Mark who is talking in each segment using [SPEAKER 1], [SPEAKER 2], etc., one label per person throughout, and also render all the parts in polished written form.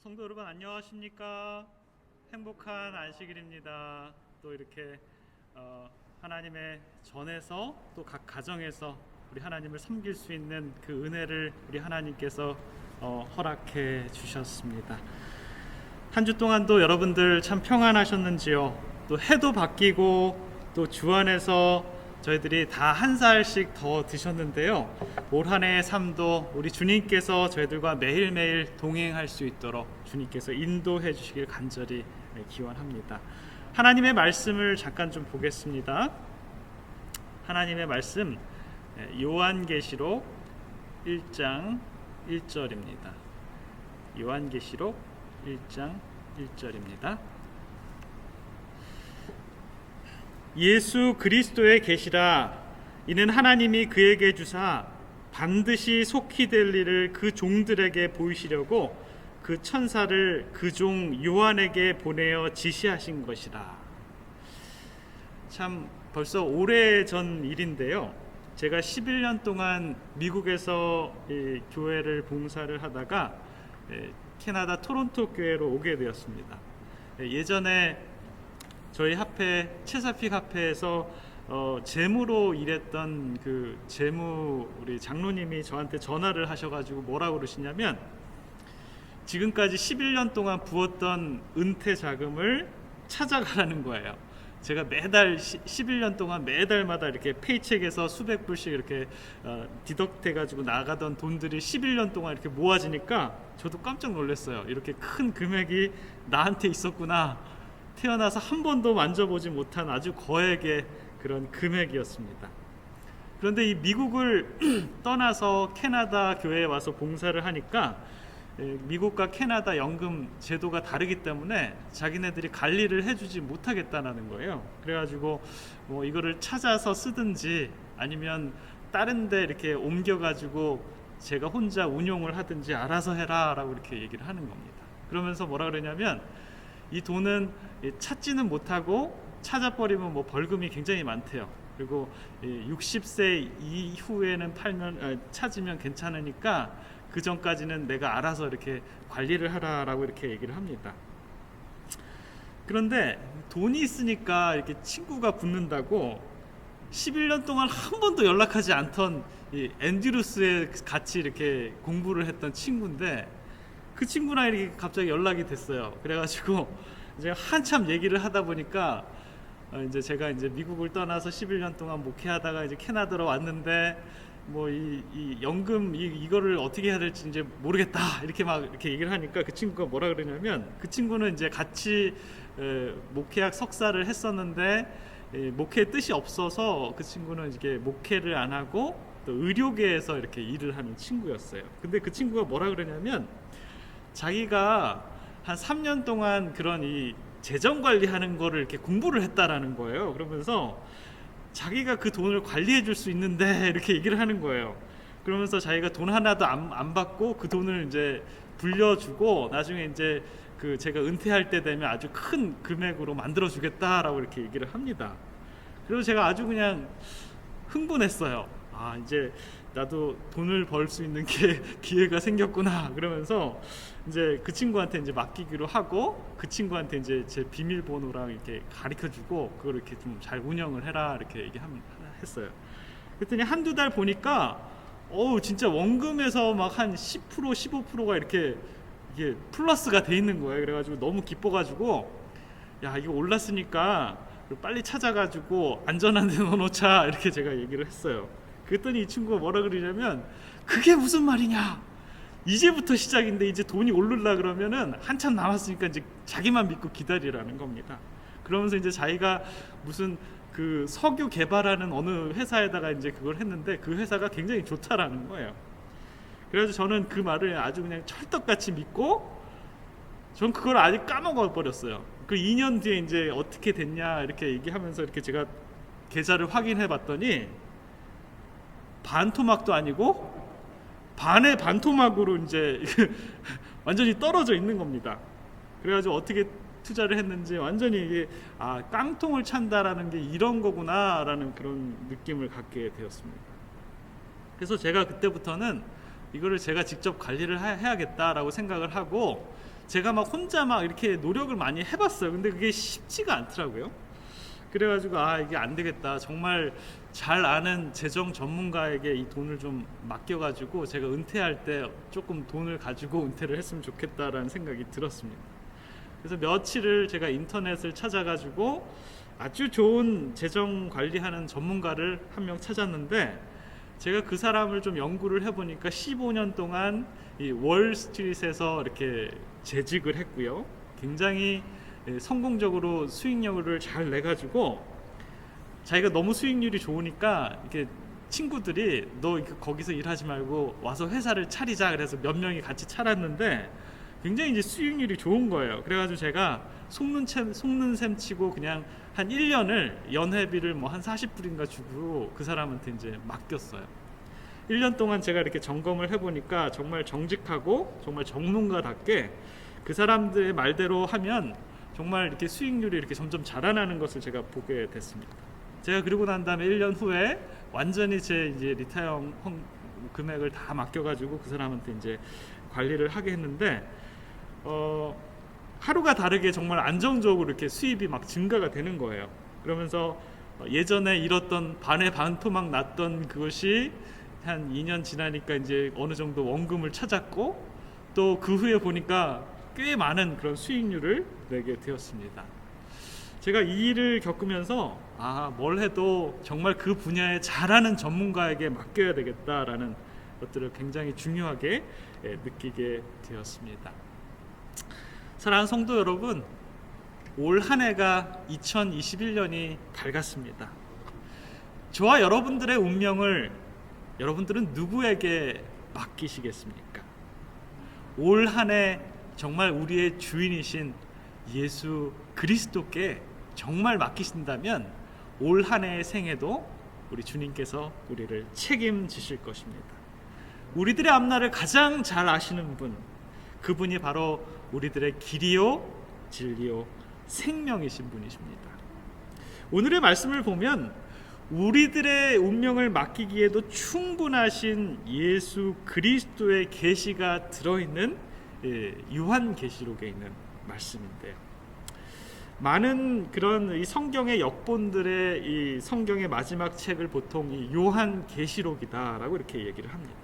[SPEAKER 1] 성도 여러분 안녕하십니까? 행복한 안식일입니다. 또 이렇게 하나님의 전에서 또 각 가정에서 우리 하나님을 섬길 수 있는 그 은혜를 우리 하나님께서 허락해 주셨습니다. 한 주 동안도 여러분들 참 평안하셨는지요? 또 해도 바뀌고 또 주 안에서 저희들이 다 한 살씩 더 드셨는데요. 올 한 해의 삶도 우리 주님께서 저희들과 매일매일 동행할 수 있도록 주님께서 인도해 주시길 간절히 기원합니다. 하나님의 말씀을 잠깐 좀 보겠습니다. 하나님의 말씀 요한계시록 1장 1절입니다. 요한계시록 1장 1절입니다. 예수 그리스도의 계시라. 이는 하나님이 그에게 주사 반드시 속히 될 일을 그 종들에게 보이시려고 그 천사를 그 종 요한에게 보내어 지시하신 것이라. 참 벌써 오래전 일인데요. 제가 11년 동안 미국에서 교회를 봉사를 하다가 캐나다 토론토 교회로 오게 되었습니다. 예전에 저희 합회 채사픽 합회에서 재무로 일했던 그 재무 우리 장로님이 저한테 전화를 하셔가지고 뭐라고 그러시냐면, 지금까지 11년 동안 부었던 은퇴 자금을 찾아가라는 거예요. 제가 매달 11년 동안 매달마다 이렇게 페이첵에서 수백 불씩 이렇게 디덕트해가지고 나가던 돈들이 11년 동안 이렇게 모아지니까 저도 깜짝 놀랐어요. 이렇게 큰 금액이 나한테 있었구나. 태어나서 한 번도 만져보지 못한 아주 거액의 그런 금액이었습니다. 그런데 이 미국을 떠나서 캐나다 교회에 와서 봉사를 하니까 미국과 캐나다 연금 제도가 다르기 때문에 자기네들이 관리를 해주지 못하겠다는 거예요. 그래가지고 뭐 이거를 찾아서 쓰든지 아니면 다른 데 이렇게 옮겨가지고 제가 혼자 운용을 하든지 알아서 해라 라고 이렇게 얘기를 하는 겁니다. 그러면서 뭐라 그러냐면, 이 돈은 찾지는 못하고 찾아버리면 뭐 벌금이 굉장히 많대요. 그리고 60세 이후에는 찾으면 괜찮으니까 그 전까지는 내가 알아서 이렇게 관리를 하라라고 이렇게 얘기를 합니다. 그런데 돈이 있으니까 이렇게 친구가 붙는다고 11년 동안 한 번도 연락하지 않던 이 앤드루스에 같이 이렇게 공부를 했던 친구인데, 그 친구랑 이렇게 갑자기 연락이 됐어요. 그래가지고 이제 한참 얘기를 하다 보니까 이제 제가 이제 미국을 떠나서 11년 동안 목회하다가 이제 캐나다로 왔는데 뭐 이 연금 이거를 어떻게 해야 될지 이제 모르겠다 이렇게 막 이렇게 얘기를 하니까, 그 친구가 뭐라 그러냐면, 그 친구는 이제 같이 목회학 석사를 했었는데 목회 뜻이 없어서 그 친구는 이게 목회를 안 하고 또 의료계에서 이렇게 일을 하는 친구였어요. 근데 그 친구가 뭐라 그러냐면, 자기가 한 3년 동안 그런 이 재정 관리하는 거를 이렇게 공부를 했다라는 거예요. 그러면서 자기가 그 돈을 관리해 줄 수 있는데 이렇게 얘기를 하는 거예요. 그러면서 자기가 돈 하나도 안 받고 그 돈을 이제 불려주고 나중에 이제 그 제가 은퇴할 때 되면 아주 큰 금액으로 만들어 주겠다라고 이렇게 얘기를 합니다. 그래서 제가 아주 그냥 흥분했어요. 아, 이제 나도 돈을 벌 수 있는 기회가 생겼구나. 그러면서 이제 그 친구한테 이제 맡기기로 하고, 그 친구한테 이제 제 비밀번호랑 이렇게 가르쳐주고 그걸 이렇게 좀 잘 운영을 해라 이렇게 얘기했어요. 그랬더니 한두 달 보니까 진짜 원금에서 막 한 10% 15%가 이렇게 이게 플러스가 돼 있는 거예요. 그래가지고 너무 기뻐가지고, 야, 이거 올랐으니까 빨리 찾아가지고 안전한 데 넣어놓자 이렇게 제가 얘기를 했어요. 그랬더니 이 친구가 뭐라 그러냐면, 그게 무슨 말이냐, 이제부터 시작인데 이제 돈이 오르려 그러면은 한참 남았으니까 이제 자기만 믿고 기다리라는 겁니다. 그러면서 이제 자기가 무슨 그 석유 개발하는 어느 회사에다가 이제 그걸 했는데 그 회사가 굉장히 좋다라는 거예요. 그래서 저는 그 말을 아주 그냥 철떡같이 믿고, 전 그걸 아직 까먹어 버렸어요. 그 2년 뒤에 이제 어떻게 됐냐 이렇게 얘기하면서 이렇게 제가 계좌를 확인해 봤더니 반토막도 아니고 반의 반토막으로 이제 완전히 떨어져 있는 겁니다. 그래가지고 어떻게 투자를 했는지 완전히 이게 깡통을 찬다라는 게 이런 거구나라는 그런 느낌을 갖게 되었습니다. 그래서 제가 그때부터는 이거를 제가 직접 관리를 해야겠다라고 생각을 하고, 제가 막 혼자 막 이렇게 노력을 많이 해봤어요. 근데 그게 쉽지가 않더라고요. 그래가지고 이게 안 되겠다. 정말 잘 아는 재정 전문가에게 이 돈을 좀 맡겨가지고 제가 은퇴할 때 조금 돈을 가지고 은퇴를 했으면 좋겠다라는 생각이 들었습니다. 그래서 며칠을 제가 인터넷을 찾아가지고 아주 좋은 재정 관리하는 전문가를 한 명 찾았는데, 제가 그 사람을 좀 연구를 해보니까 15년 동안 이 월스트리트에서 이렇게 재직을 했고요. 굉장히 성공적으로 수익률을 잘 내가지고, 자기가 너무 수익률이 좋으니까 이렇게 친구들이 너 거기서 일하지 말고 와서 회사를 차리자, 그래서 몇 명이 같이 차렸는데 굉장히 이제 수익률이 좋은 거예요. 그래가지고 제가 속는 셈 치고 그냥 한 1년을 연회비를 뭐 한 40불인가 주고 그 사람한테 이제 맡겼어요. 1년 동안 제가 이렇게 점검을 해보니까 정말 정직하고 정말 전문가답게 그 사람들의 말대로 하면 정말 이렇게 수익률이 이렇게 점점 자라나는 것을 제가 보게 됐습니다. 제가 그리고 난 다음에 1년 후에 완전히 제 이제 리타이어 금액을 다 맡겨가지고 그 사람한테 이제 관리를 하게 했는데, 하루가 다르게 정말 안정적으로 이렇게 수입이 막 증가가 되는 거예요. 그러면서 예전에 잃었던 반의 반토막 났던 그것이 한 2년 지나니까 이제 어느 정도 원금을 찾았고, 또 그 후에 보니까 꽤 많은 그런 수익률을 내게 되었습니다. 제가 이 일을 겪으면서 뭘 해도 정말 그 분야에 잘하는 전문가에게 맡겨야 되겠다라는 것들을 굉장히 중요하게 느끼게 되었습니다. 사랑하는 성도 여러분, 올 한 해가 2021년이 밝았습니다. 저와 여러분들의 운명을 여러분들은 누구에게 맡기시겠습니까? 올 한 해 정말 우리의 주인이신 예수 그리스도께 정말 맡기신다면 올 한 해의 생애도 우리 주님께서 우리를 책임지실 것입니다. 우리들의 앞날을 가장 잘 아시는 분, 그분이 바로 우리들의 길이요 진리요 생명이신 분이십니다. 오늘의 말씀을 보면 우리들의 운명을 맡기기에도 충분하신 예수 그리스도의 계시가 들어있는 요한계시록에 있는 말씀인데요. 많은 그런 이 성경의 역본들의 이 성경의 마지막 책을 보통 이 요한계시록이다라고 이렇게 얘기를 합니다.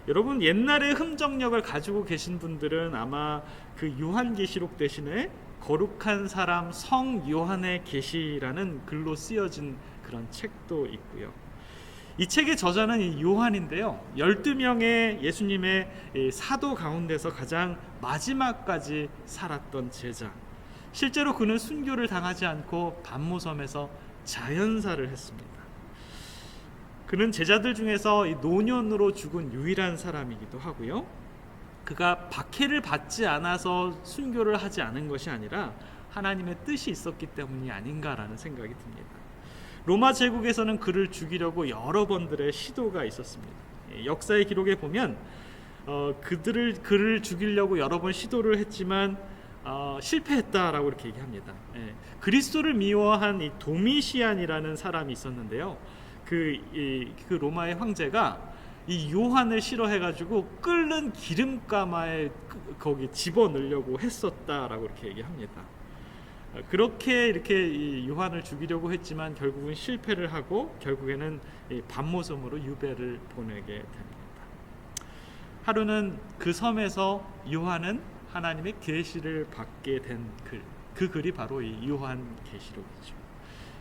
[SPEAKER 1] 여러분, 옛날의 흠정력을 가지고 계신 분들은 아마 그 요한계시록 대신에 거룩한 사람 성 요한의 계시라는 글로 쓰여진 그런 책도 있고요. 이 책의 저자는 이 요한인데요, 12명의 예수님의 사도 가운데서 가장 마지막까지 살았던 제자. 실제로 그는 순교를 당하지 않고 반모섬에서 자연사를 했습니다. 그는 제자들 중에서 이 노년으로 죽은 유일한 사람이기도 하고요. 그가 박해를 받지 않아서 순교를 하지 않은 것이 아니라 하나님의 뜻이 있었기 때문이 아닌가라는 생각이 듭니다. 로마 제국에서는 그를 죽이려고 여러 번들의 시도가 있었습니다. 역사의 기록에 보면 그를 죽이려고 여러 번 시도를 했지만 실패했다라고 이렇게 얘기합니다. 그리스도를 미워한 이 도미시안이라는 사람이 있었는데요. 그 로마의 황제가 이 요한을 싫어해가지고 끓는 기름가마에 거기 집어넣으려고 했었다라고 이렇게 얘기합니다. 그렇게 이렇게 이 요한을 죽이려고 했지만 결국은 실패를 하고 결국에는 반모섬으로 유배를 보내게 됩니다. 하루는 그 섬에서 요한은 하나님의 계시를 받게 된 그 글이 바로 이 요한계시록이죠.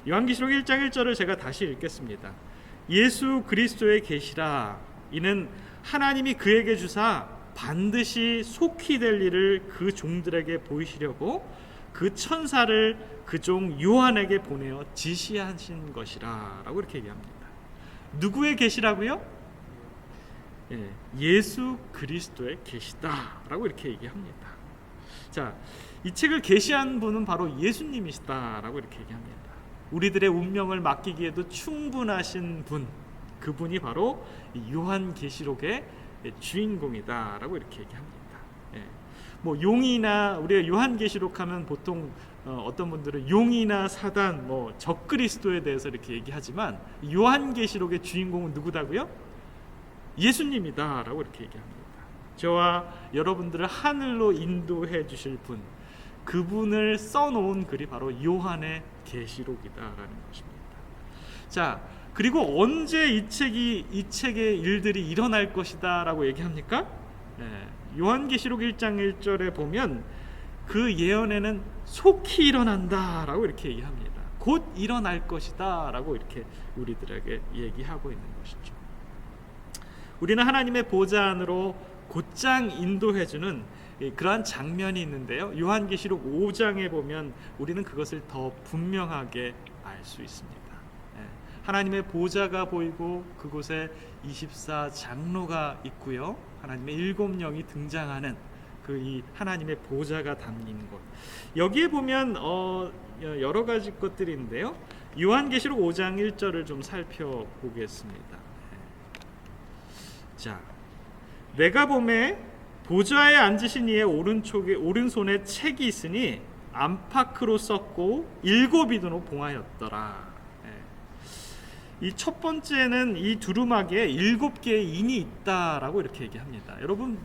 [SPEAKER 1] 요한계시록 1장 1절을 제가 다시 읽겠습니다. 예수 그리스도의 계시라, 이는 하나님이 그에게 주사 반드시 속히 될 일을 그 종들에게 보이시려고 그 천사를 그 종 요한에게 보내어 지시하신 것이라 라고 이렇게 얘기합니다. 누구의 계시라고요? 예수 그리스도의 계시다 라고 이렇게 얘기합니다. 자, 이 책을 계시한 분은 바로 예수님이시다라고 이렇게 얘기합니다. 우리들의 운명을 맡기기에도 충분하신 분, 그분이 바로 요한계시록의 주인공이다라고 이렇게 얘기합니다. 뭐 용이나 우리가 요한계시록 하면 보통 어떤 분들은 용이나 사단, 뭐 적그리스도에 대해서 이렇게 얘기하지만 요한계시록의 주인공은 누구다고요? 예수님이다라고 이렇게 얘기합니다. 저와 여러분들을 하늘로 인도해 주실 분, 그분을 써놓은 글이 바로 요한의 계시록이다라는 것입니다. 자, 그리고 언제 이 책의 일들이 일어날 것이다라고 얘기합니까? 요한계시록 1장 1절에 보면 그 예언에는 속히 일어난다라고 이렇게 얘기합니다. 곧 일어날 것이다라고 이렇게 우리들에게 얘기하고 있는 것이죠. 우리는 하나님의 보좌 안으로 곧장 인도해주는 그러한 장면이 있는데요, 요한계시록 5장에 보면 우리는 그것을 더 분명하게 알 수 있습니다. 하나님의 보좌가 보이고 그곳에 24장로가 있고요, 하나님의 7영이 등장하는 그 이 하나님의 보좌가 담긴 곳, 여기에 보면 여러 가지 것들이 있는데요, 요한계시록 5장 1절을 좀 살펴보겠습니다. 자, 내가 보매 보좌에 앉으신 이의 오른손에 책이 있으니 안팎으로 썼고 7인으로 봉하였더라. 이 첫 번째는 이 두루마기에 7개의 인이 있다라고 이렇게 얘기합니다. 여러분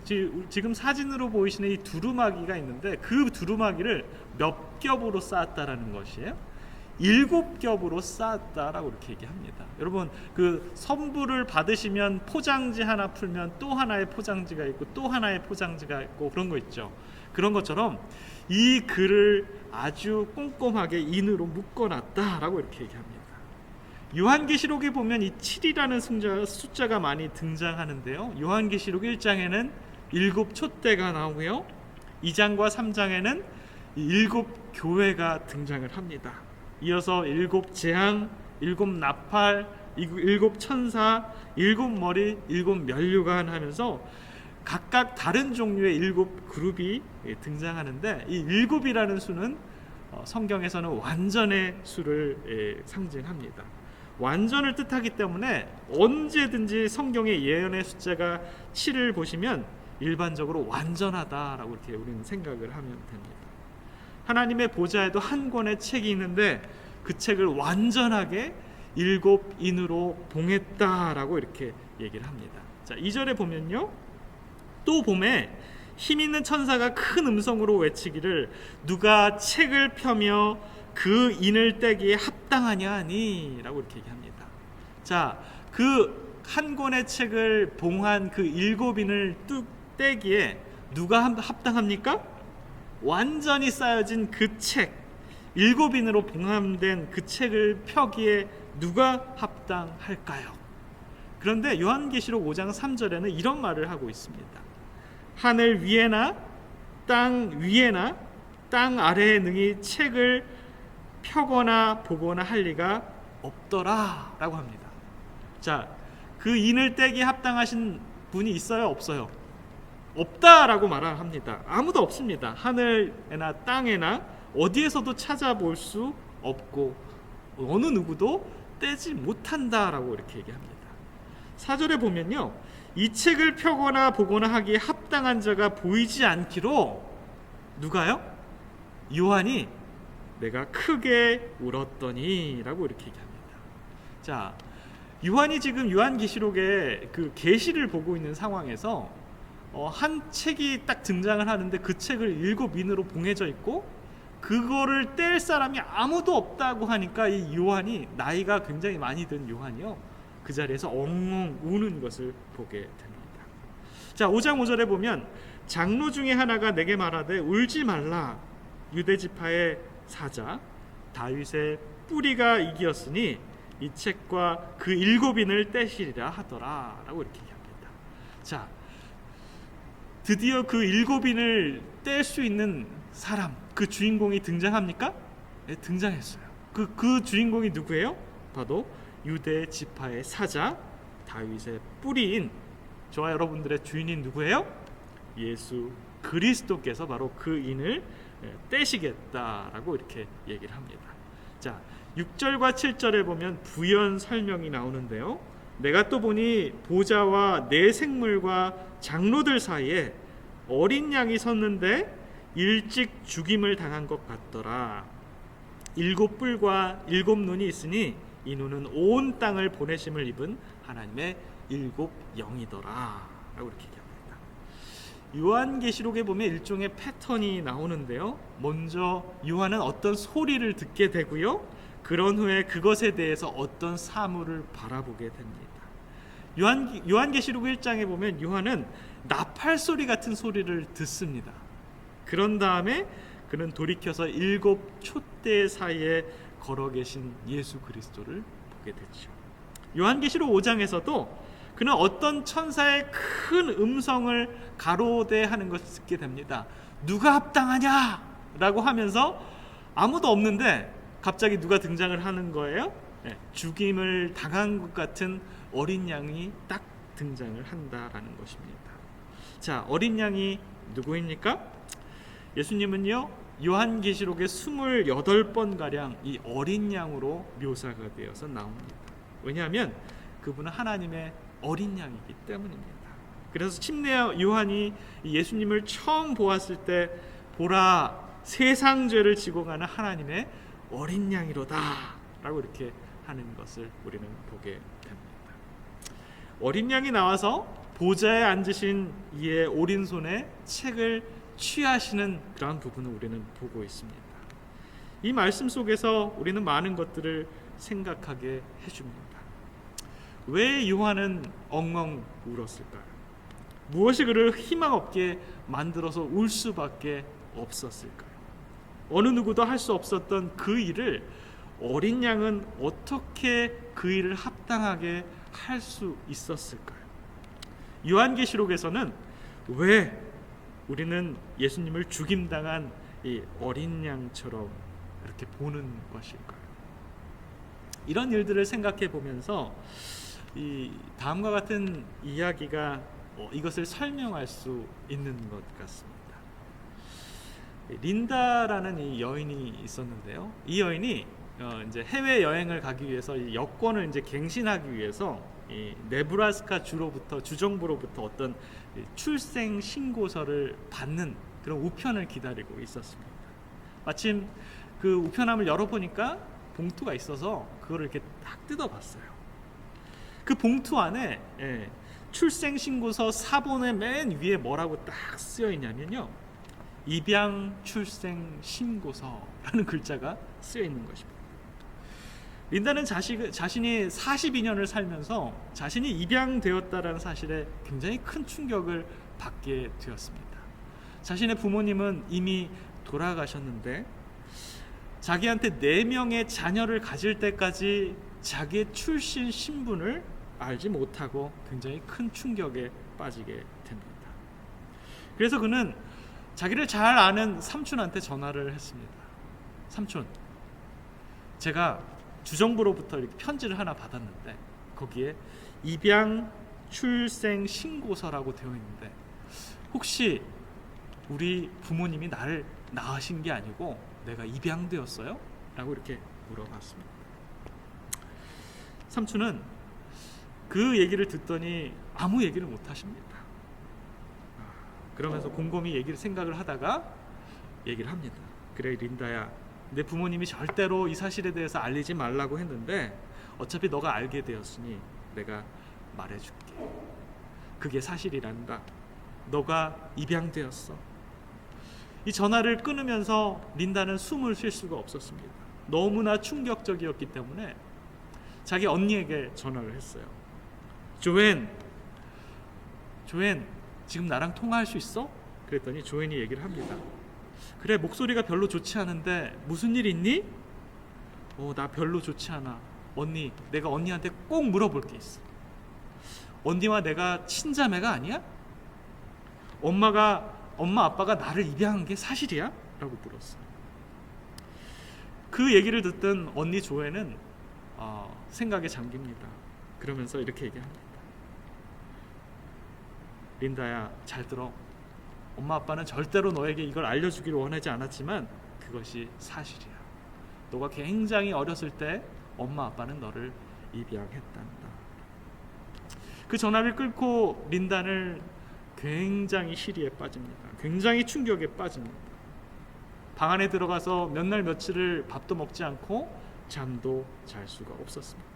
[SPEAKER 1] 지금 사진으로 보이시는 이 두루마기가 있는데 그 두루마기를 몇 겹으로 쌓았다라는 것이에요? 7겹으로 쌓았다라고 이렇게 얘기합니다. 여러분 그 선물을 받으시면 포장지 하나 풀면 또 하나의 포장지가 있고 또 하나의 포장지가 있고 그런 거 있죠. 그런 것처럼 이 글을 아주 꼼꼼하게 인으로 묶어놨다라고 이렇게 얘기합니다. 요한계시록에 보면 이 7이라는 숫자가 많이 등장하는데요, 요한계시록 1장에는 7 촛대가 나오고요, 2장과 3장에는 7 교회가 등장을 합니다. 이어서 7 재앙, 7 나팔, 7 천사, 7 머리, 7 면류관 하면서 각각 다른 종류의 7 그룹이 등장하는데, 이 7이라는 수는 성경에서는 완전의 수를 상징합니다. 완전을 뜻하기 때문에 언제든지 성경의 예언의 숫자가 7을 보시면 일반적으로 완전하다라고 이렇게 우리는 생각을 하면 됩니다. 하나님의 보좌에도 한 권의 책이 있는데 그 책을 완전하게 7인으로 봉했다라고 이렇게 얘기를 합니다. 자, 2절에 보면요, 또 봄에 힘 있는 천사가 큰 음성으로 외치기를 누가 책을 펴며 그 인을 떼기에 합당하냐 하니 라고 이렇게 얘기합니다. 자, 그 한 권의 책을 봉한 그 7인을 뚝 떼기에 누가 합당합니까? 완전히 쌓여진 그 책, 7인으로 봉함된 그 책을 펴기에 누가 합당할까요? 그런데 요한계시록 5장 3절에는 이런 말을 하고 있습니다. 하늘 위에나 땅 위에나 땅 아래에 능히 책을 펴거나 보거나 할 리가 없더라 라고 합니다. 자, 그 인을 떼기 합당하신 분이 있어요? 없어요? 없다라고 말을 합니다. 아무도 없습니다. 하늘에나 땅에나 어디에서도 찾아볼 수 없고 어느 누구도 떼지 못한다라고 이렇게 얘기합니다. 4절에 보면요, 이 책을 펴거나 보거나 하기에 합당한 자가 보이지 않기로 누가요? 요한이 내가 크게 울었더니 라고 이렇게 얘기합니다. 자, 요한이 지금 요한계시록에 그 계시를 보고 있는 상황에서 한 책이 딱 등장을 하는데 그 책을 7인으로 봉해져 있고 그거를 뗄 사람이 아무도 없다고 하니까 이 요한이, 나이가 굉장히 많이 든 요한이요, 그 자리에서 엉엉 우는 것을 보게 됩니다. 자, 5장 5절에 보면 장로 중에 하나가 내게 말하되 울지 말라, 유대 지파의 사자 다윗의 뿌리가 이기었으니 이 책과 그 7인을 떼시리라 하더라 라고 이렇게 얘기합니다. 자, 드디어 그 7인을 뗄 수 있는 사람, 그 주인공이 등장합니까? 네, 등장했어요. 그 주인공이 누구예요? 바로 유대 지파의 사자 다윗의 뿌리인 저와 여러분들의 주인인 누구예요? 예수 그리스도께서 바로 그 인을 떼시겠다라고 이렇게 얘기를 합니다. 자, 6절과 7절에 보면 부연 설명이 나오는데요, 내가 또 보니 보좌와 네 생물과 장로들 사이에 어린 양이 섰는데 일찍 죽임을 당한 것 같더라. 7 뿔과 7 눈이 있으니 이 눈은 온 땅을 보내심을 입은 하나님의 7 영이더라 라고 이렇게 얘기합니다. 요한계시록에 보면 일종의 패턴이 나오는데요. 먼저 요한은 어떤 소리를 듣게 되고요. 그런 후에 그것에 대해서 어떤 사물을 바라보게 됩니다. 요한계시록 1장에 보면 요한은 나팔 소리 같은 소리를 듣습니다. 그런 다음에 그는 돌이켜서 7 촛대 사이에 걸어 계신 예수 그리스도를 보게 됐죠. 요한계시록 5장에서도 그는 어떤 천사의 큰 음성을 가로대하는 것을 듣게 됩니다. 누가 합당하냐? 라고 하면서 아무도 없는데 갑자기 누가 등장을 하는 거예요? 죽임을 당한 것 같은 어린 양이 딱 등장을 한다라는 것입니다. 자, 어린 양이 누구입니까? 예수님은요, 요한계시록의 28번가량 이 어린 양으로 묘사가 되어서 나옵니다. 왜냐하면 그분은 하나님의 어린 양이기 때문입니다. 그래서 침례 요한이 예수님을 처음 보았을 때 보라, 세상 죄를 지고 가는 하나님의 어린 양이로다 라고 이렇게 하는 것을 우리는 보게 됩니다. 어린 양이 나와서 보좌에 앉으신 이의 오른손에 책을 취하시는 그러한 부분을 우리는 보고 있습니다. 이 말씀 속에서 우리는 많은 것들을 생각하게 해줍니다. 왜 요한은 엉엉 울었을까요? 무엇이 그를 희망 없게 만들어서 울 수밖에 없었을까요? 어느 누구도 할 수 없었던 그 일을 어린 양은 어떻게 그 일을 합당하게 할 수 있었을까요? 요한계시록에서는 왜 우리는 예수님을 죽임당한 이 어린 양처럼 이렇게 보는 것일까요? 이런 일들을 생각해 보면서 이 다음과 같은 이야기가 이것을 설명할 수 있는 것 같습니다. 린다라는 이 여인이 있었는데요. 이 여인이 이제 해외 여행을 가기 위해서 이 여권을 이제 갱신하기 위해서 이 네브라스카 주정부로부터 어떤 출생 신고서를 받는 그런 우편을 기다리고 있었습니다. 마침 그 우편함을 열어보니까 봉투가 있어서 그거를 이렇게 딱 뜯어봤어요. 그 봉투 안에 출생 신고서 사본의 맨 위에 뭐라고 딱 쓰여 있냐면요, 입양 출생 신고서라는 글자가 쓰여 있는 것입니다. 린다는 자신이 42년을 살면서 자신이 입양되었다라는 사실에 굉장히 큰 충격을 받게 되었습니다. 자신의 부모님은 이미 돌아가셨는데 자기한테 4명의 자녀를 가질 때까지 자기의 출신 신분을 알지 못하고 굉장히 큰 충격에 빠지게 됩니다. 그래서 그는 자기를 잘 아는 삼촌한테 전화를 했습니다. 삼촌, 제가 주정부로부터 이렇게 편지를 하나 받았는데 거기에 입양 출생 신고서라고 되어 있는데 혹시 우리 부모님이 나를 낳으신 게 아니고 내가 입양되었어요? 라고 이렇게 물어봤습니다. 삼촌은 그 얘기를 듣더니 아무 얘기를 못 하십니다. 그러면서 곰곰이 생각을 하다가 얘기를 합니다. 그래 린다야, 내 부모님이 절대로 이 사실에 대해서 알리지 말라고 했는데 어차피 너가 알게 되었으니 내가 말해줄게. 그게 사실이란다. 너가 입양되었어. 이 전화를 끊으면서 린다는 숨을 쉴 수가 없었습니다. 너무나 충격적이었기 때문에 자기 언니에게 전화를 했어요. 조앤, 지금 나랑 통화할 수 있어? 그랬더니 조앤이 얘기를 합니다. 그래, 목소리가 별로 좋지 않은데 무슨 일 있니? 나 별로 좋지 않아. 언니, 내가 언니한테 꼭 물어볼 게 있어. 언니와 내가 친자매가 아니야? 엄마 아빠가 나를 입양한 게 사실이야? 라고 물었어요. 그 얘기를 듣던 언니 조앤은 생각에 잠깁니다. 그러면서 이렇게 얘기합니다. 린다야, 잘 들어. 엄마 아빠는 절대로 너에게 이걸 알려주기를 원하지 않았지만 그것이 사실이야. 너가 굉장히 어렸을 때 엄마 아빠는 너를 입양했단다. 그 전화를 끊고 린다는 굉장히 시리에 빠집니다. 굉장히 충격에 빠집니다. 방 안에 들어가서 몇 날 며칠을 밥도 먹지 않고 잠도 잘 수가 없었습니다.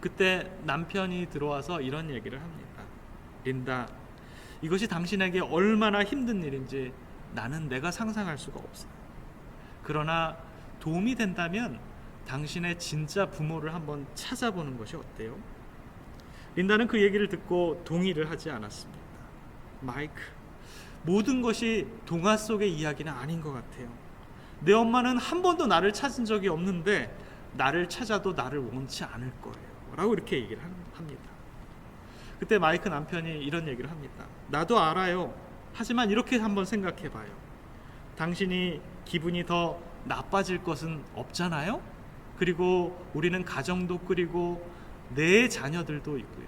[SPEAKER 1] 그때 남편이 들어와서 이런 얘기를 합니다. 린다, 이것이 당신에게 얼마나 힘든 일인지 나는 내가 상상할 수가 없어요. 그러나 도움이 된다면 당신의 진짜 부모를 한번 찾아보는 것이 어때요? 린다는 그 얘기를 듣고 동의를 하지 않았습니다. 마이크, 모든 것이 동화 속의 이야기는 아닌 것 같아요. 내 엄마는 한 번도 나를 찾은 적이 없는데 나를 찾아도 나를 원치 않을 거예요 라고 이렇게 얘기를 합니다. 그때 마이크 남편이 이런 얘기를 합니다. 나도 알아요. 하지만 이렇게 한번 생각해 봐요. 당신이 기분이 더 나빠질 것은 없잖아요. 그리고 우리는 가정도 꾸리고 내 자녀들도 있고요.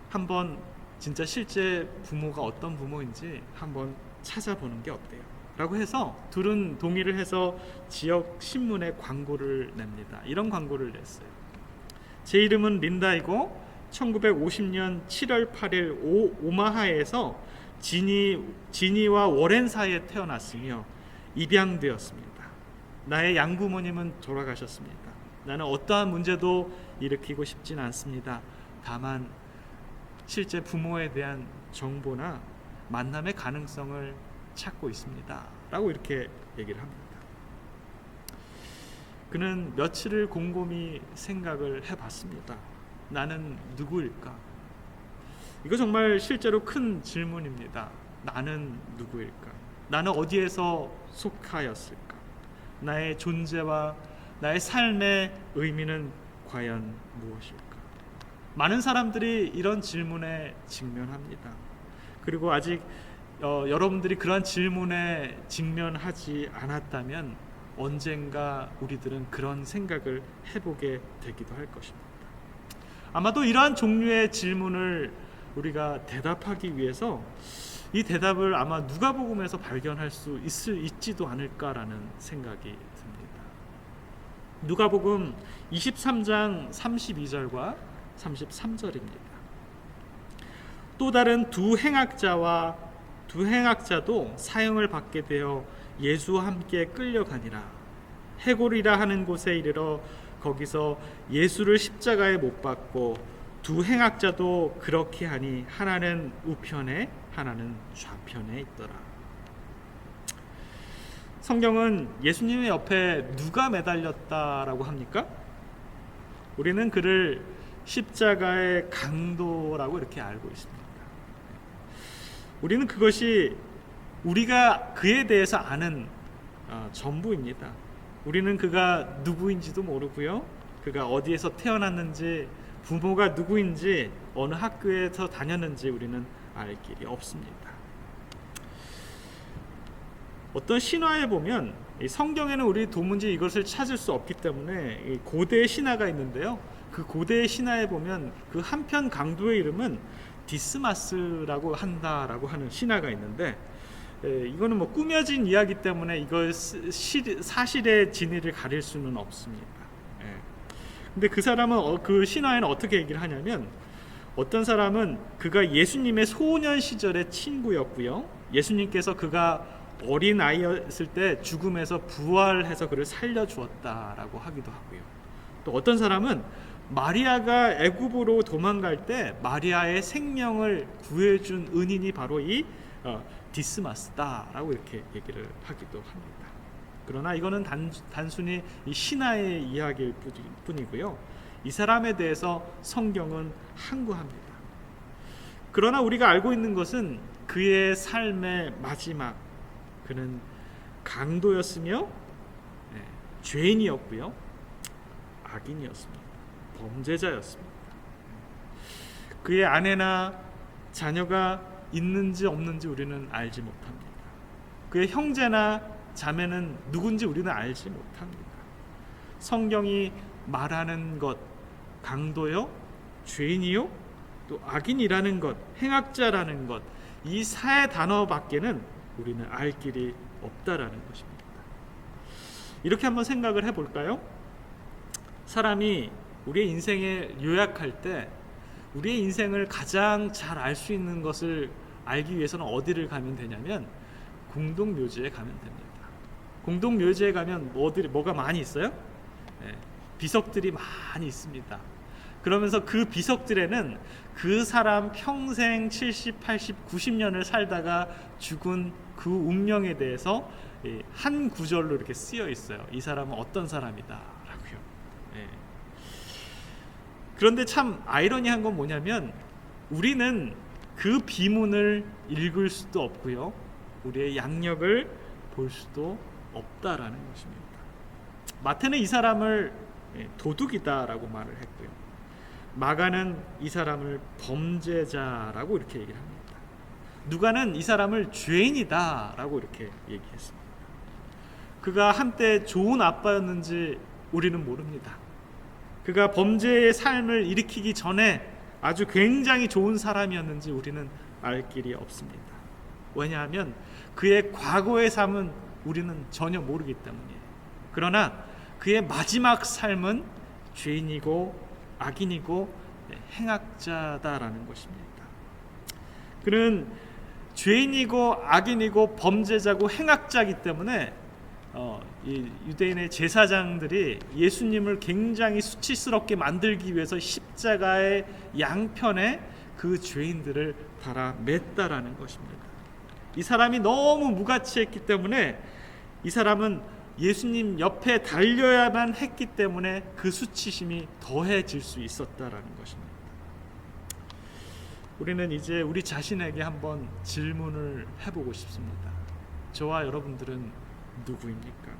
[SPEAKER 1] 한번 진짜 실제 부모가 어떤 부모인지 한번 찾아보는 게 어때요? 라고 해서 둘은 동의를 해서 지역 신문에 광고를 냅니다. 이런 광고를 냈어요. 제 이름은 린다이고 1950년 7월 8일 오마하에서 지니와 워렌 사이에 태어났으며 입양되었습니다. 나의 양부모님은 돌아가셨습니다. 나는 어떠한 문제도 일으키고 싶진 않습니다. 다만 실제 부모에 대한 정보나 만남의 가능성을 찾고 있습니다. 라고 이렇게 얘기를 합니다. 그는 며칠을 곰곰이 생각을 해봤습니다. 나는 누구일까? 이거 정말 실제로 큰 질문입니다. 나는 누구일까? 나는 어디에서 속하였을까? 나의 존재와 나의 삶의 의미는 과연 무엇일까? 많은 사람들이 이런 질문에 직면합니다. 그리고 아직 여러분들이 그런 질문에 직면하지 않았다면 언젠가 우리들은 그런 생각을 해보게 되기도 할 것입니다. 아마도 이러한 종류의 질문을 우리가 대답하기 위해서 이 대답을 아마 누가복음에서 발견할 수 있지도 않을까라는 생각이 듭니다. 누가복음 23장 32절과 33절입니다. 또 다른 두 행악자도 사형을 받게 되어 예수와 함께 끌려가니라. 해골이라 하는 곳에 이르러 거기서 예수를 십자가에 못 박고 두 행악자도 그렇게 하니 하나는 우편에 하나는 좌편에 있더라. 성경은 예수님의 옆에 누가 매달렸다라고 합니까? 우리는 그를 십자가의 강도라고 이렇게 알고 있습니다. 우리는 그것이 우리가 그에 대해서 아는 전부입니다. 우리는 그가 누구인지도 모르고요. 그가 어디에서 태어났는지, 부모가 누구인지, 어느 학교에서 다녔는지 우리는 알 길이 없습니다. 어떤 신화에 보면 성경에는 우리 도무지 이것을 찾을 수 없기 때문에 고대의 신화가 있는데요. 그 고대의 신화에 보면 그 한편 강도의 이름은 디스마스라고 한다라고 하는 신화가 있는데 이거는 뭐 꾸며진 이야기 때문에 이걸 사실의 진위를 가릴 수는 없습니다. 근데 그 사람은 그 신화에는 어떻게 얘기를 하냐면 어떤 사람은 그가 예수님의 소년 시절의 친구였고요. 예수님께서 그가 어린 아이였을 때 죽음에서 부활해서 그를 살려주었다라고 하기도 하고요. 또 어떤 사람은 마리아가 애굽으로 도망갈 때 마리아의 생명을 구해준 은인이 바로 이 디스마스다라고 이렇게 얘기를 하기도 합니다. 그러나 이거는 단순히 이 신화의 이야기일 뿐이고요. 이 사람에 대해서 성경은 항구합니다. 그러나 우리가 알고 있는 것은 그의 삶의 마지막, 그는 강도였으며 죄인이었고요, 악인이었습니다. 범죄자였습니다. 그의 아내나 자녀가 있는지 없는지 우리는 알지 못합니다. 그의 형제나 자매는 누군지 우리는 알지 못합니다. 성경이 말하는 것, 강도요, 죄인이요, 또 악인이라는 것, 행악자라는 것, 이 세 단어밖에는 우리는 알 길이 없다라는 것입니다. 이렇게 한번 생각을 해볼까요? 사람이 우리의 인생에 요약할 때 우리의 인생을 가장 잘 알 수 있는 것을 알기 위해서는 어디를 가면 되냐면 공동묘지에 가면 됩니다. 공동묘지에 가면 뭐가 많이 있어요? 비석들이 많이 있습니다. 그러면서 그 비석들에는 그 사람 평생 70, 80, 90년을 살다가 죽은 그 운명에 대해서 한 구절로 이렇게 쓰여 있어요. 이 사람은 어떤 사람이다 라고요. 그런데 참 아이러니한 건 뭐냐면 우리는 그 비문을 읽을 수도 없고요, 우리의 양력을 볼 수도 없다라는 것입니다. 마태는 이 사람을 도둑이다라고 말을 했고요, 마가는 이 사람을 범죄자라고 이렇게 얘기를 합니다. 누가는 이 사람을 죄인이다라고 이렇게 얘기했습니다. 그가 한때 좋은 아빠였는지 우리는 모릅니다. 그가 범죄의 삶을 일으키기 전에 아주 굉장히 좋은 사람이었는지 우리는 알 길이 없습니다. 왜냐하면 그의 과거의 삶은 우리는 전혀 모르기 때문이에요. 그러나 그의 마지막 삶은 죄인이고 악인이고 행악자다라는 것입니다. 그는 죄인이고 악인이고 범죄자고 행악자이기 때문에 이 유대인의 제사장들이 예수님을 굉장히 수치스럽게 만들기 위해서 십자가의 양편에 그 죄인들을 달아 맸다라는 것입니다. 이 사람이 너무 무가치했기 때문에 이 사람은 예수님 옆에 달려야만 했기 때문에 그 수치심이 더해질 수 있었다라는 것입니다. 우리는 이제 우리 자신에게 한번 질문을 해보고 싶습니다. 저와 여러분들은 누구입니까?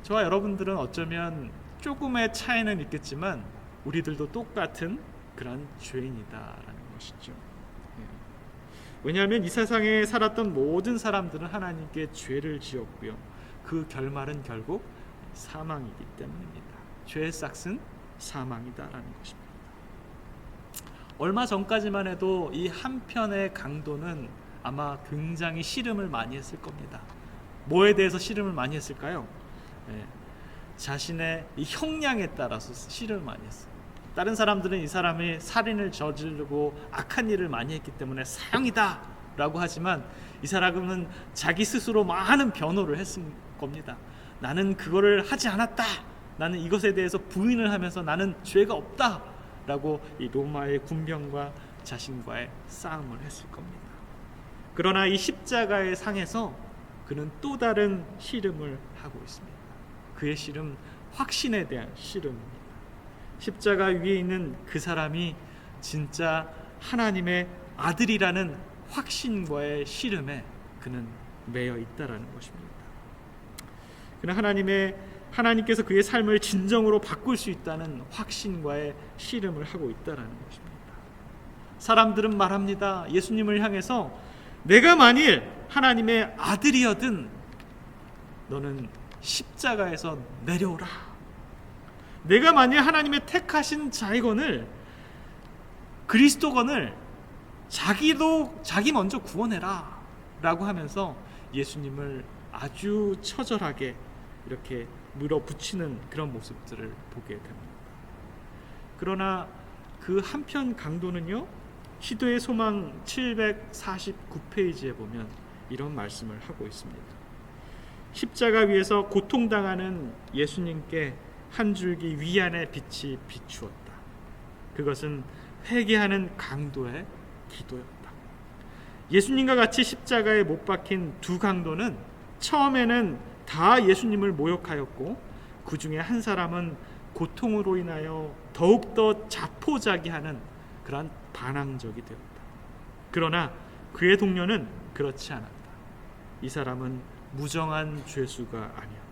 [SPEAKER 1] 저와 여러분들은 어쩌면 조금의 차이는 있겠지만 우리들도 똑같은 그런 죄인이다라는 것이죠. 왜냐하면 이 세상에 살았던 모든 사람들은 하나님께 죄를 지었고요, 그 결말은 결국 사망이기 때문입니다. 죄의 싹은 사망이다라는 것입니다. 얼마 전까지만 해도 이 한편의 강도는 아마 굉장히 씨름을 많이 했을 겁니다. 뭐에 대해서 씨름을 많이 했을까요? 자신의 이 형량에 따라서 씨름을 많이 했어요. 다른 사람들은 이 사람이 살인을 저지르고 악한 일을 많이 했기 때문에 사형이다 라고 하지만 이 사람은 자기 스스로 많은 변호를 했을 겁니다. 나는 그거를 하지 않았다, 나는 이것에 대해서 부인을 하면서 나는 죄가 없다 라고 이 로마의 군병과 자신과의 싸움을 했을 겁니다. 그러나 이 십자가의 상에서 그는 또 다른 씨름을 하고 있습니다. 그의 씨름, 확신에 대한 씨름입니다. 십자가 위에 있는 그 사람이 진짜 하나님의 아들이라는 확신과의 씨름에 그는 매여 있다라는 것입니다. 그는 하나님께서 그의 삶을 진정으로 바꿀 수 있다는 확신과의 씨름을 하고 있다라는 것입니다. 사람들은 말합니다. 예수님을 향해서 내가 만일 하나님의 아들이어든 너는 십자가에서 내려오라. 내가 만일 하나님의 택하신 자이건을, 그리스도건을 자기 먼저 구원해라 라고 하면서 예수님을 아주 처절하게 이렇게 물어붙이는 그런 모습들을 보게 됩니다. 그러나 그 한편 강도는요, 시도의 소망 749페이지에 보면 이런 말씀을 하고 있습니다. 십자가 위에서 고통당하는 예수님께 한 줄기 위안의 빛이 비추었다. 그것은 회개하는 강도의 기도였다. 예수님과 같이 십자가에 못 박힌 두 강도는 처음에는 다 예수님을 모욕하였고 그 중에 한 사람은 고통으로 인하여 더욱더 자포자기하는 그러한 반항적이 되었다. 그러나 그의 동료는 그렇지 않았다. 이 사람은 무정한 죄수가 아니었다.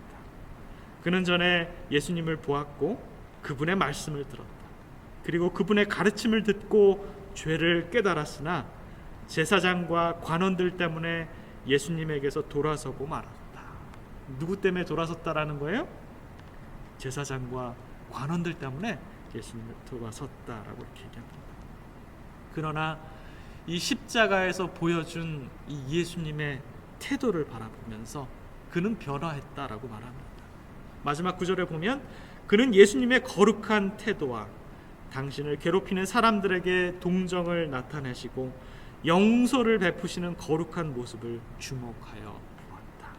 [SPEAKER 1] 그는 전에 예수님을 보았고 그분의 말씀을 들었다. 그리고 그분의 가르침을 듣고 죄를 깨달았으나 제사장과 관원들 때문에 예수님에게서 돌아서고 말았다. 누구 때문에 돌아섰다라는 거예요? 제사장과 관원들 때문에 예수님을 돌아섰다라고 이렇게 얘기합니다. 그러나 이 십자가에서 보여준 이 예수님의 태도를 바라보면서 그는 변화했다라고 말합니다. 마지막 구절에 보면 그는 예수님의 거룩한 태도와 당신을 괴롭히는 사람들에게 동정을 나타내시고 영소를 베푸시는 거룩한 모습을 주목하여 보았다.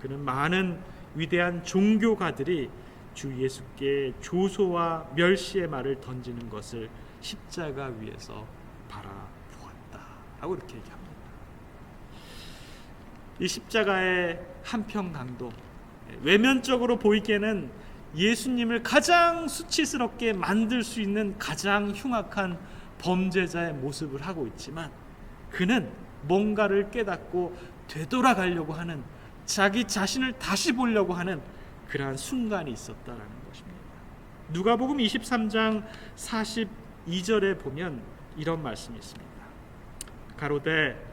[SPEAKER 1] 그는 많은 위대한 종교가들이 주 예수께 조소와 멸시의 말을 던지는 것을 십자가 위에서 바라보았다라고 이렇게 얘기합니다. 이 십자가의 한평 강도, 외면적으로 보이기에는 예수님을 가장 수치스럽게 만들 수 있는 가장 흉악한 범죄자의 모습을 하고 있지만, 그는 뭔가를 깨닫고 되돌아가려고 하는, 자기 자신을 다시 보려고 하는 그러한 순간이 있었다라는 것입니다. 누가복음 23장 42절에 보면 이런 말씀이 있습니다. 가로되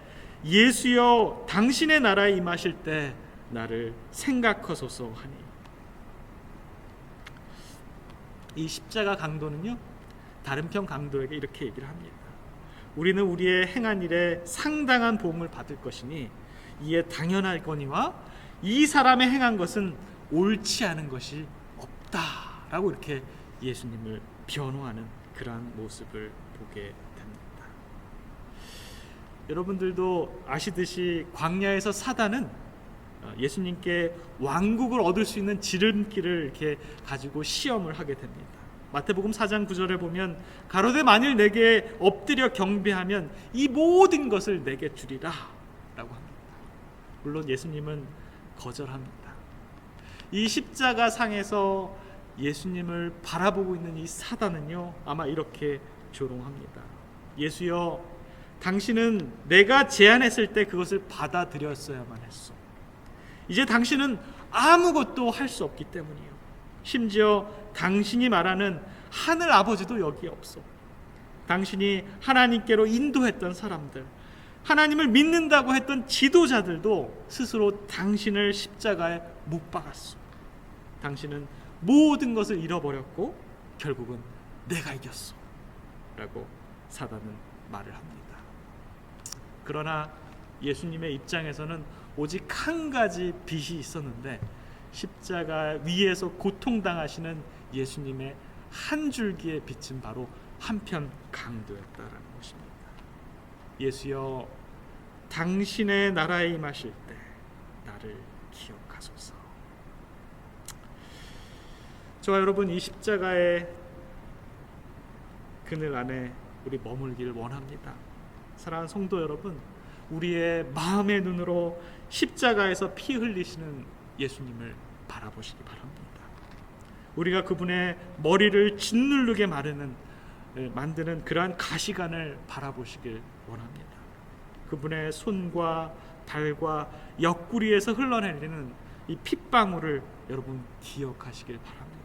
[SPEAKER 1] 예수여 당신의 나라에 임하실 때 나를 생각하소서 하니. 이 십자가 강도는요, 다른 편 강도에게 이렇게 얘기를 합니다. 우리는 우리의 행한 일에 상당한 보응을 받을 것이니 이에 당연할거니와 이 사람의 행한 것은 옳지 않은 것이 없다라고 이렇게 예수님을 변호하는 그러한 모습을 보게 됩니다. 여러분들도 아시듯이 광야에서 사단은 예수님께 왕국을 얻을 수 있는 지름길을 이렇게 가지고 시험을 하게 됩니다. 마태복음 4장 9절에 보면 가로되 만일 내게 엎드려 경배하면 이 모든 것을 내게 주리라 라고 합니다. 물론 예수님은 거절합니다. 이 십자가 상에서 예수님을 바라보고 있는 이 사단은요, 아마 이렇게 조롱합니다. 예수여, 당신은 내가 제안했을 때 그것을 받아들였어야만 했어. 이제 당신은 아무것도 할 수 없기 때문이요. 심지어 당신이 말하는 하늘 아버지도 여기 없어. 당신이 하나님께로 인도했던 사람들, 하나님을 믿는다고 했던 지도자들도 스스로 당신을 십자가에 못 박았어. 당신은 모든 것을 잃어버렸고 결국은 내가 이겼어 라고 사단은 말을 합니다. 그러나 예수님의 입장에서는 오직 한 가지 빛이 있었는데, 십자가 위에서 고통당하시는 예수님의 한 줄기의 빛은 바로 한편 강도였다라는 것입니다. 예수여, 당신의 나라에 임하실 때 나를 기억하소서. 저와 여러분, 이 십자가의 그늘 안에 우리 머물기를 원합니다. 사랑하는 성도 여러분, 우리의 마음의 눈으로 십자가에서 피 흘리시는 예수님을 바라보시기 바랍니다. 우리가 그분의 머리를 짓누르게 만드는 그러한 가시관을 바라보시길 원합니다. 그분의 손과 발과 옆구리에서 흘러내리는 이 핏방울을 여러분 기억하시길 바랍니다.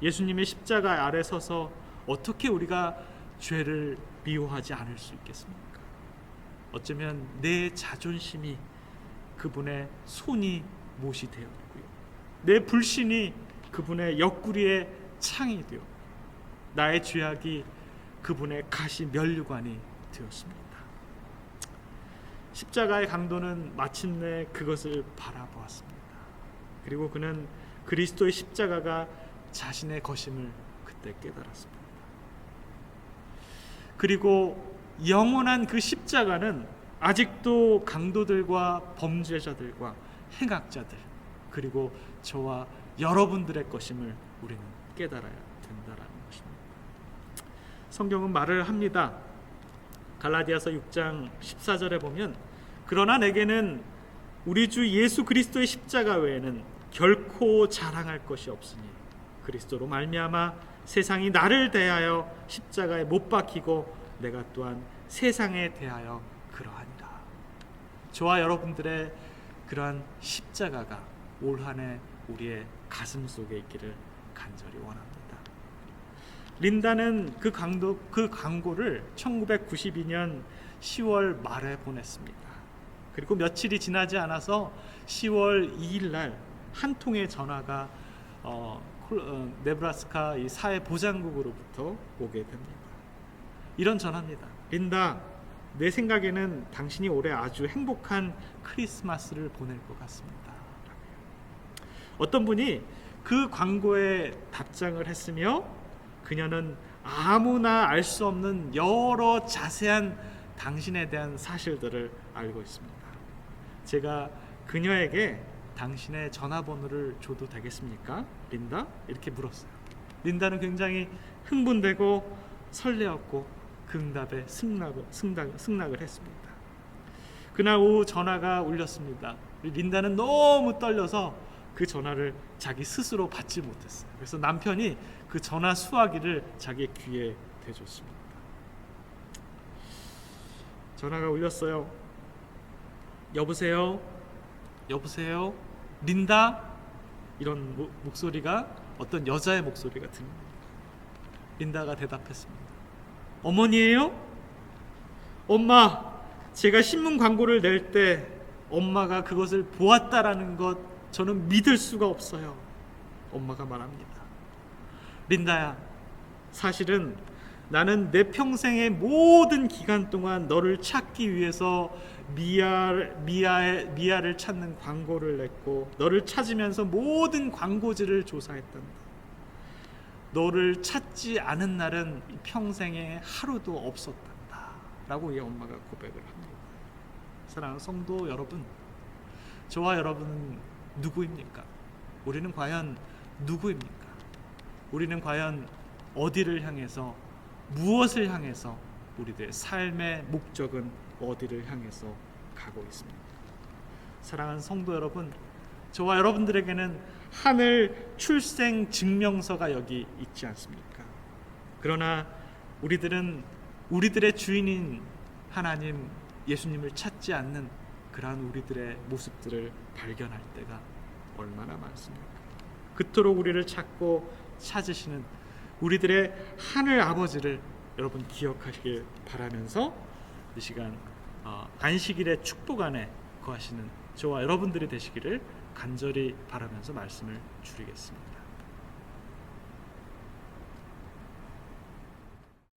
[SPEAKER 1] 예수님의 십자가 아래 서서 어떻게 우리가 죄를 미워하지 않을 수 있겠습니까? 어쩌면 내 자존심이 그분의 손이 못이 되었고요, 내 불신이 그분의 옆구리의 창이 되어 나의 죄악이 그분의 가시 면류관이 되었습니다. 십자가의 강도는 마침내 그것을 바라보았습니다. 그리고 그는 그리스도의 십자가가 자신의 것임을 그때 깨달았습니다. 그리고 영원한 그 십자가는 아직도 강도들과 범죄자들과 행악자들, 그리고 저와 여러분들의 것임을 우리는 깨달아야 된다라는 것입니다. 성경은 말을 합니다. 갈라디아서 6장 14절에 보면 그러나 내게는 우리 주 예수 그리스도의 십자가 외에는 결코 자랑할 것이 없으니 그리스도로 말미암아 세상이 나를 대하여 십자가에 못 박히고 내가 또한 세상에 대하여 그러하니라. 저와 여러분들의 그러한 십자가가 올 한 해 우리의 가슴 속에 있기를 간절히 원합니다. 린다는 그 광고를 1992년 10월 말에 보냈습니다. 그리고 며칠이 지나지 않아서 10월 2일 날 한 통의 전화가 네브라스카 이 사회보장국으로부터 오게 됩니다. 이런 전화입니다. 린다, 내 생각에는 당신이 올해 아주 행복한 크리스마스를 보낼 것 같습니다. 어떤 분이 그 광고에 답장을 했으며 그녀는 아무나 알 수 없는 여러 자세한 당신에 대한 사실들을 알고 있습니다. 제가 그녀에게 당신의 전화번호를 줘도 되겠습니까? 린다? 이렇게 물었어요. 린다는 굉장히 흥분되고 설레었고 그 응답에 승낙을 했습니다. 그날 오후 전화가 울렸습니다. 린다는 너무 떨려서 그 전화를 자기 스스로 받지 못했어요. 그래서 남편이 그 전화 수화기를 자기 귀에 대줬습니다. 전화가 울렸어요. 여보세요? 여보세요? 린다? 이런 목소리가 어떤 여자의 목소리가 듭니다. 린다가 대답했습니다. 어머니예요? 엄마, 제가 신문 광고를 낼 때 엄마가 그것을 보았다라는 것 저는 믿을 수가 없어요. 엄마가 말합니다. 린다야, 사실은 나는 내 평생의 모든 기간 동안 너를 찾기 위해서 미아를 찾는 광고를 냈고 너를 찾으면서 모든 광고지를 조사했단다. 너를 찾지 않은 날은 평생에 하루도 없었단다 라고 이 엄마가 고백을 합니다. 사랑하는 성도 여러분, 저와 여러분은 누구입니까? 우리는 과연 누구입니까? 우리는 과연 어디를 향해서, 무엇을 향해서, 우리들의 삶의 목적은 어디를 향해서 가고 있습니까? 사랑하는 성도 여러분, 저와 여러분들에게는 하늘 출생 증명서가 여기 있지 않습니까? 그러나 우리들은 우리들의 주인인 하나님 예수님을 찾지 않는 그러한 우리들의 모습들을 발견할 때가 얼마나 많습니까? 그토록 우리를 찾고 찾으시는 우리들의 하늘 아버지를 여러분 기억하시길 바라면서 이 시간 안식일의 축복 안에 거하시는 저와 여러분들이 되시기를 간절히 바라면서 말씀을 줄이겠습니다.